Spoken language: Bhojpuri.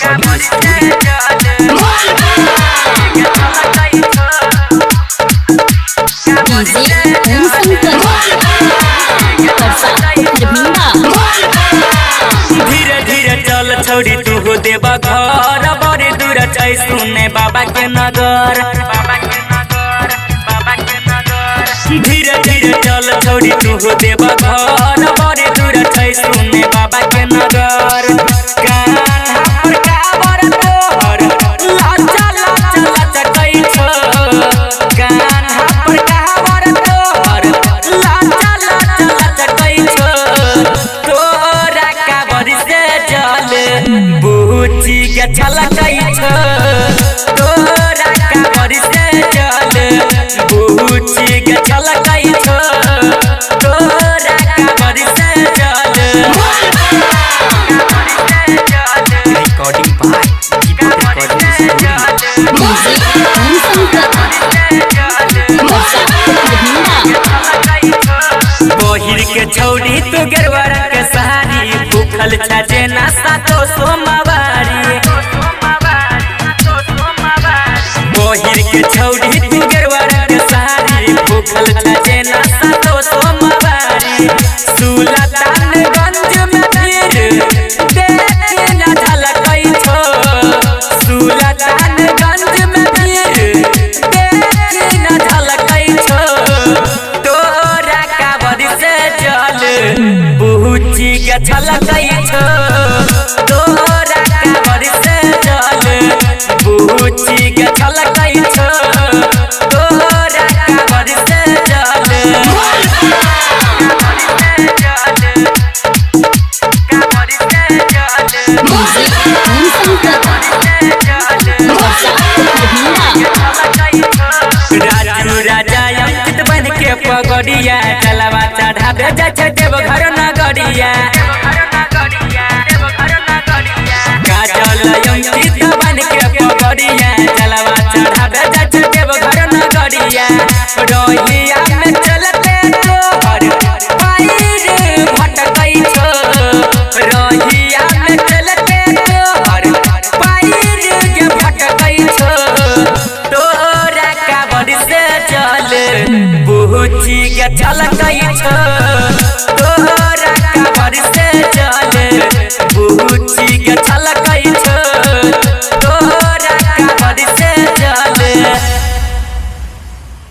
रिकॉर्डिंग स्टूडियो धीरे धीरे चल छोड़ी तू हो देवा घर बड़े दूर चाहे सुने बाबा के नगर धीरे धीरे चल छोड़ी तू हो देवा घर बड़े दूर चाहे सुने बाबा के नगर छलकै छ तोरा काबर से चल बुची के छलकै छ तोरा काबर से चल रिकॉर्डिंग बाय बहिर के छौड़ी तू गेरवर के सहारी भूखल छ जे नासा तो सोमवारी बहिर के छौड़ी तू गेरवर के सहारी भूखल छ जे नासा तो सोमवारी सुल्तानगंज में फिर देख ना झलकै छो सुल्तानगंज में फिर देख ना झलकै छो तोरा काबर से चल बुची के झलकै छो तोरा काबर से चल बुची के झलकै छो तोरा काबर से चल राजू राजा अंकित बन के पगड़िया चलवा चढ़ावे जाए देवघर नगरिया काजल अंकित बन के पगड़िया चलवा चढ़ावे जाए देवघर नगरिया रोहिया में चलते तोहर पैर भटकै छो रोहिया में चलते तोहर पैर के भटकै छो तोरा काबर से चल बुची के झलकै छो।